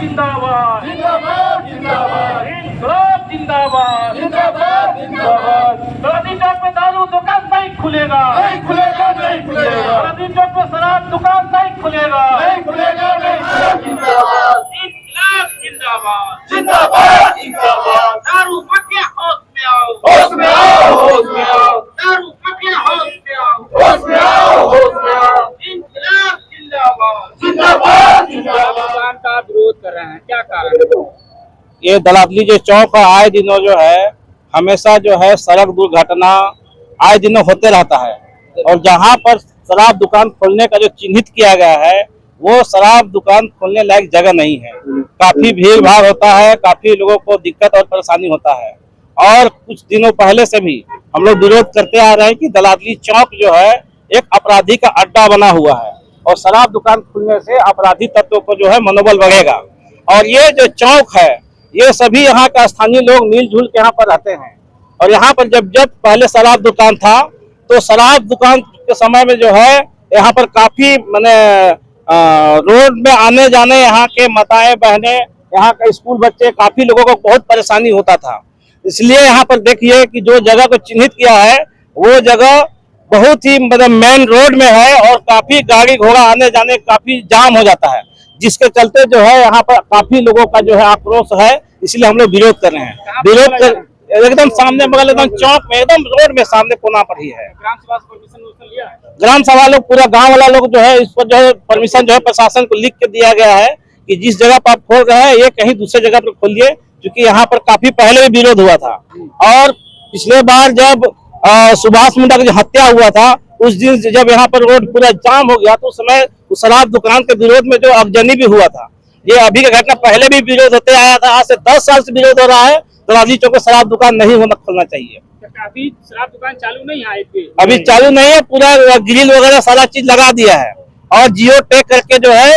जिंदाबाद जिंदाबाद जिंदाबाद इंकलाब जिंदाबाद जिंदाबाद जिंदाबाद। गांधी चौक में दारू दुकान नहीं खुलेगा, नहीं खुलेगा नहीं खुलेगा गांधी चौक में शराब दुकान नहीं खुलेगा, नहीं खुलेगा नहीं खुलेगा। जिंदाबाद इंकलाब जिंदाबाद जिंदाबाद जिंदाबाद। दारू माफिया होश में आओ, होश में आओ होश में आओ दारू माफिया होश में आओ, होश में आओ होश में आओ। इंकलाब जिंदाबाद जिंदाबाद जिंदाबाद। दुकान का विरोध कर रहे हैं, क्या कारण है? ये दलाली जो चौक है आए दिनों जो है हमेशा जो है सड़क दुर्घटना आए दिनों होते रहता है और जहाँ पर शराब दुकान खोलने का जो चिन्हित किया गया है वो शराब दुकान खोलने लायक जगह नहीं है। काफी भीड़ भाड़ होता है, काफी लोगों को दिक्कत और परेशानी होता है और कुछ दिनों पहले से भी हम लोग विरोध करते आ रहे हैं कि दलाली चौक जो है एक अपराधी का अड्डा बना हुआ है और शराब दुकान खुलने से अपराधी तत्वों को जो है मनोबल बढ़ेगा। और ये जो चौक है ये सभी यहाँ का स्थानीय लोग मिलजुल के यहाँ पर रहते हैं और यहाँ पर जब जब पहले शराब दुकान था तो शराब दुकान के समय में जो है यहाँ पर काफी माने रोड में आने जाने यहाँ के माताएं बहनें यहाँ के स्कूल बच्चे काफी लोगों को बहुत परेशानी होता था। इसलिए यहाँ पर देखिए कि जो जगह को चिन्हित किया है वो जगह बहुत ही मतलब मेन रोड में है और काफी गाड़ी घोड़ा आने जाने काफी जाम हो जाता है, जिसके चलते जो है यहाँ पर काफी लोगों का जो है आक्रोश है। इसलिए हम लोग विरोध कर रहे हैं। विरोध कर एकदम सामने बगल एकदम चौक में एकदम रोड में सामने कोना पर ही है। ग्राम सभा से परमिशन लिया है? ग्राम सभा लोग पूरा गांव वाला लोग जो है इस पर जो है परमिशन जो है प्रशासन को लिख के दिया गया है कि जिस जगह पर आप खोल रहे हैं ये कहीं दूसरे जगह पर खोलिए, क्योंकि यहाँ पर काफी पहले भी विरोध हुआ था। और पिछले बार जब सुभाष मुंडा की हत्या हुआ था उस दिन जब यहाँ पर रोड पूरा जाम हो गया तो उस समय उस शराब दुकान के विरोध में जो अगजनी भी हुआ था। ये अभी का घटना पहले भी विरोध होते आया था, आज से 10 साल से विरोध हो रहा है। दलाली चौक में शराब दुकान नहीं होना खोलना चाहिए। अभी शराब दुकान चालू नहीं है? अभी चालू नहीं है, पूरा ग्रिल वगैरह सारा चीज लगा दिया है और जियो टैग करके जो है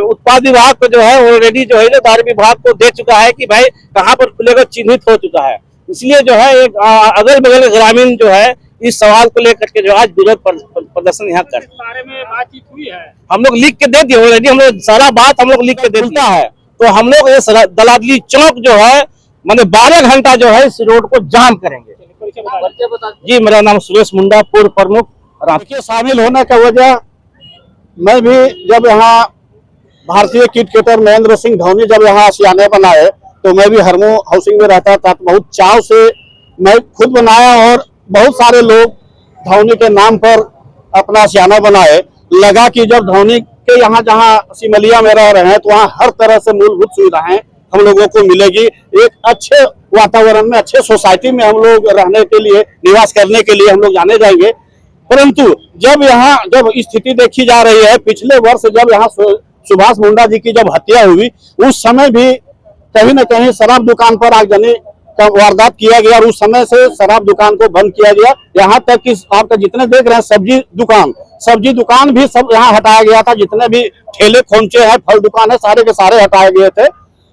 उत्पाद विभाग को जो है ऑलरेडी जो है दारू विभाग को दे चुका है कि भाई कहाँ पर खुलेगा चिन्हित हो चुका है। इसलिए जो है एक अगल बगल ग्रामीण जो है इस सवाल को लेकर के जो आज विरोध प्रदर्शन यहाँ कर बारे में बातचीत हुई है, हम लोग लिख के दे दिए ऑलरेडी। हम लोग सारा बात हम लोग लिख के देता है तो हम लोग ये दलाली चौक जो है मैंने 12 घंटा जो है इस रोड को जाम करेंगे। जी मेरा नाम सुरेश मुंडा, पूर्व प्रमुख। आपके शामिल होने का वजह मैं भी जब यहाँ भारतीय क्रिकेटर महेंद्र सिंह धोनी जब यहाँ आशियाने बनाए तो मैं भी हरमू हाउसिंग में रहता था, तो बहुत चाव से मैं खुद बनाया और बहुत सारे लोग धोनी के नाम पर अपना आशियाना बनाए। लगा कि जब धोनी के यहाँ जहाँ सिमलिया में रह रहे हैं तो वहाँ हर तरह से मूलभूत सुविधाएं हम लोगों को मिलेगी। एक अच्छे वातावरण में, अच्छे सोसाइटी में हम लोग रहने के लिए, निवास करने के लिए हम लोग जाने जाएंगे। परंतु जब यहाँ जब स्थिति देखी जा रही है, पिछले वर्ष जब यहाँ सुभाष मुंडा जी की जब हत्या हुई उस समय भी कहीं न कहीं शराब दुकान पर आगजनी का वारदात किया गया और उस समय से शराब दुकान को बंद किया गया। यहाँ तक कि आपका जितने देख रहे हैं सब्जी दुकान भी सब यहाँ हटाया गया था। जितने भी ठेले खोमचे हैं, फल दुकान है, सारे के सारे हटाए गए थे।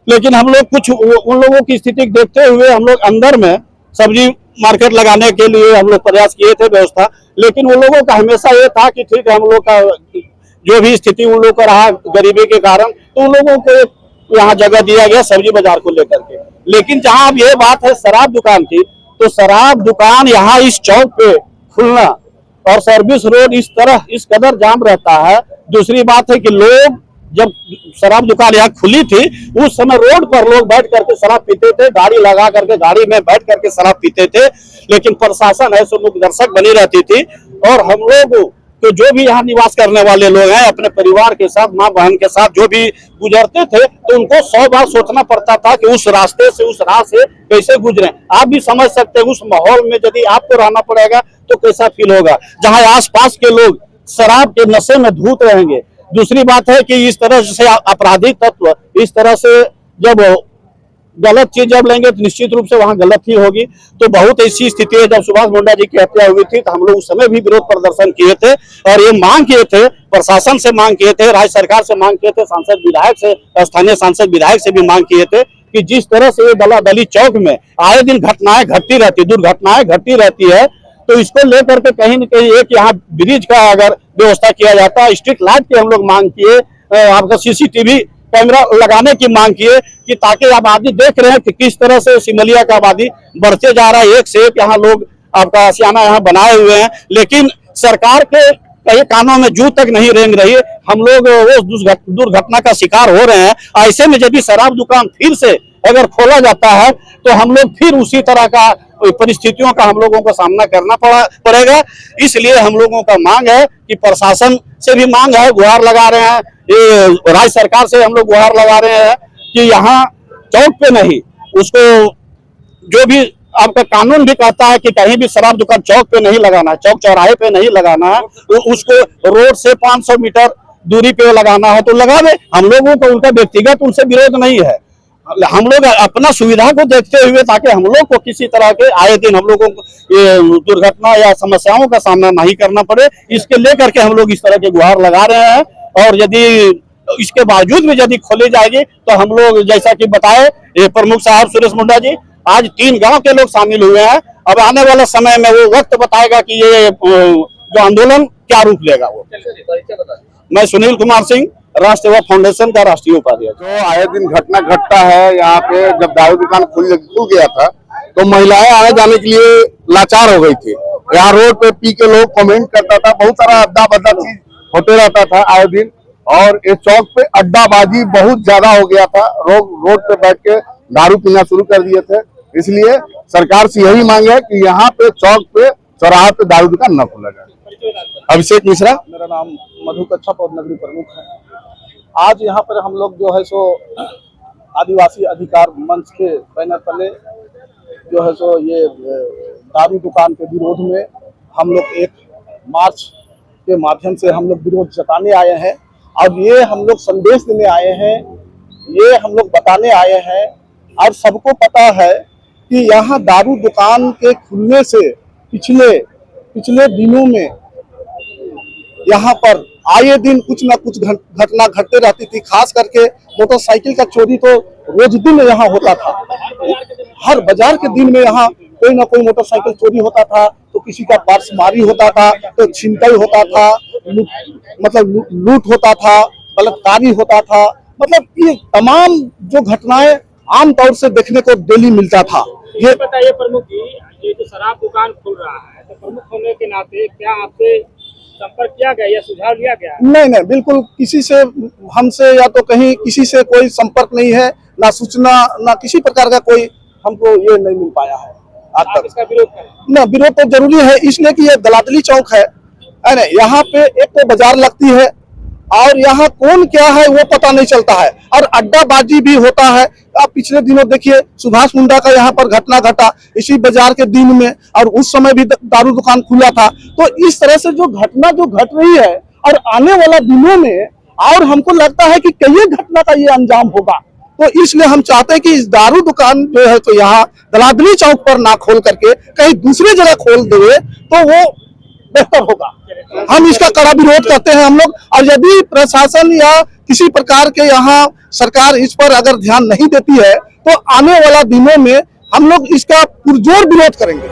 लेकिन हम लोग कुछ उन लोगों की स्थिति देखते हुए हम लोग अंदर में सब्जी मार्केट लगाने के लिए हम लोग प्रयास किए थे व्यवस्था। लेकिन उन लोगों का हमेशा ये था कि ठीक है, हम लोग का जो भी स्थिति उन लोगों का रहा गरीबी के कारण, तो उन लोगों को यहाँ जगह दिया गया सब्जी बाजार को लेकर के। लेकिन जहाँ अब ये बात है शराब दुकान की, तो शराब दुकान यहाँ इस चौक पे खुलना और सर्विस रोड इस तरह इस कदर जाम रहता है। दूसरी बात है कि लोग जब शराब दुकान यहाँ खुली थी उस समय रोड पर लोग बैठ करके शराब पीते थे, गाड़ी लगा करके गाड़ी में बैठ करके शराब पीते थे। लेकिन प्रशासन है सो लोग दर्शक बनी रहती थी और हम लोग तो जो भी यहाँ निवास करने वाले लोग हैं अपने परिवार के साथ, माँ बहन के साथ जो भी गुजरते थे तो उनको 100 बार सोचना पड़ता था कि उस रास्ते से उस राह से कैसे गुजरें। आप भी समझ सकते हैं उस माहौल में यदि आपको रहना पड़ेगा तो कैसा फील होगा, जहाँ आसपास के लोग शराब के नशे में धूत रहेंगे। दूसरी बात है कि इस तरह से आपराधिक तत्व इस तरह से जब गलत चीज जब लेंगे तो निश्चित रूप से वहाँ गलत ही होगी। तो बहुत ऐसी स्थिति है। जब सुभाष मुंडा जी की हत्या हुई थी तो हम लोग उस समय भी विरोध प्रदर्शन किए थे और ये मांग किए थे, प्रशासन से मांग किए थे, राज्य सरकार से मांग किए थे, सांसद विधायक से, स्थानीय सांसद विधायक से भी मांग किए थे कि जिस तरह से ये दलाली चौक में आए दिन घटनाएं घटती रहती, दुर्घटनाएं घटती रहती है, तो इसको लेकर के कहीं न कहीं एक यहाँ ब्रिज का अगर व्यवस्था किया जाता, स्ट्रीट लाइट की हम लोग मांग किए, आपका CCTV कैमरा लगाने की मांग किए कि ताकि आबादी देख रहे हैं कि किस तरह से सिमलिया का आबादी बढ़ते जा रहा है। एक से एक यहाँ लोग आपका आशियाना यहाँ बनाए हुए हैं, लेकिन सरकार के कई कानों में जू तक नहीं रेंग रही। हम लोग वो दुर्घटना का शिकार हो रहे हैं। ऐसे में यदि शराब दुकान फिर से अगर खोला जाता है तो हम लोग फिर उसी तरह का परिस्थितियों का हम लोगों को सामना करना पड़ेगा। इसलिए हम लोगों का मांग है कि प्रशासन से भी मांग है, गुहार लगा रहे हैं, ये राज्य सरकार से हम लोग गुहार लगा रहे हैं कि यहाँ चौक पे नहीं, उसको जो भी आपका कानून भी कहता है कि कहीं भी शराब दुकान चौक पे नहीं लगाना है, चौक चौराहे पे नहीं लगाना है, तो उसको रोड से 500 मीटर दूरी पे लगाना है तो लगा दे। हम लोगों को उनका व्यक्तिगत उनसे विरोध नहीं है। हम लोग अपना सुविधा को देखते हुए ताकि हम लोग को किसी तरह के आए दिन हम लोगों को ये दुर्घटना या समस्याओं का सामना नहीं करना पड़े, इसके लेकर के हम लोग इस तरह के गुहार लगा रहे हैं। और यदि इसके बावजूद भी यदि खोली जाएगी तो हम लोग जैसा कि बताए ये प्रमुख साहब सुरेश मुंडा जी, आज 3 गांव के लोग शामिल हुए हैं। अब आने वाला समय में वो वक्त बताएगा कि ये जो आंदोलन क्या रूप लेगा। वो मैं सुनील कुमार सिंह, राष्ट्र सेवा फाउंडेशन का राष्ट्रीय उपाध्यक्ष। जो आए दिन घटना घटता है यहाँ पे, जब दारू दुकान खुल गया था तो महिलाएं आने जाने के लिए लाचार हो गई थी। यहाँ रोड पे पी के लोग कमेंट करता था, बहुत सारा अड्डा बद्दा चीज होते रहता था आए दिन। और ये चौक पे अड्डाबाजी बहुत ज्यादा हो गया था, लोग रोड पे बैठ के दारू पीना शुरू कर दिए थे। इसलिए सरकार से यही मांग है कि यहाँ पे चौक पे चौराहे पे दारू दुकान न खोला जाए। अभिषेक मिश्रा मेरा नाम मधु कच्छप और नगरी प्रमुख है। आज यहाँ पर हम लोग जो है सो आदिवासी अधिकार मंच के बैनर तले जो है सो ये दारू दुकान के विरोध में हम लोग एक मार्च के माध्यम से हम लोग विरोध जताने आए हैं। और ये हम लोग संदेश देने आए हैं, ये हम लोग बताने आए हैं। और सबको पता है कि यहाँ दारू दुकान के खुलने से पिछले दिनों में यहाँ पर आए दिन कुछ ना कुछ घटना घटते रहती थी। खास करके मोटरसाइकिल का चोरी तो रोज दिन यहाँ होता था। हर बाजार के दिन में यहाँ कोई ना कोई मोटरसाइकिल चोरी होता था, तो किसी का पर्स मारी होता था, तो छिनतई होता था, मतलब लूट होता था, बलात्कारी होता था। मतलब ये तमाम जो घटनाएं आमतौर से देखने को डेली मिलता था। ये बताइए प्रमुख जी, ये जो शराब दुकान खुल रहा है तो प्रमुख होने के नाते क्या आपसे संपर्क किया गया या सुझाव लिया गया? नहीं, बिल्कुल किसी से, हमसे या तो कहीं किसी से कोई संपर्क नहीं है, ना सूचना, ना किसी प्रकार का कोई हमको ये नहीं मिल पाया है आज तक। इसका विरोध करें? ना, विरोध तो जरूरी है, इसलिए कि ये दलादली चौक है ना। यहाँ पे एक तो बाजार लगती है और यहाँ कौन क्या है वो पता नहीं चलता है, और अड्डाबाजी भी होता है। आप पिछले दिनों देखिए सुभाष मुंडा का यहाँ पर घटना घटा इसी बाजार के दिन में, और उस समय भी दारू दुकान खुला था। तो इस तरह से जो घटना जो घट रही है और आने वाला दिनों में, और हमको लगता है कि कई घटना का ये अंजाम होगा। तो इसलिए हम चाहते हैं कि इस दारू दुकान जो है तो यहाँ दलादली चौक पर ना खोल करके कहीं दूसरी जगह खोल दे तो वो बेहतर होगा। हम इसका कड़ा विरोध करते हैं हम लोग। और यदि प्रशासन या किसी प्रकार के यहाँ सरकार इस पर अगर ध्यान नहीं देती है तो आने वाला दिनों में हम लोग इसका पुरजोर विरोध करेंगे।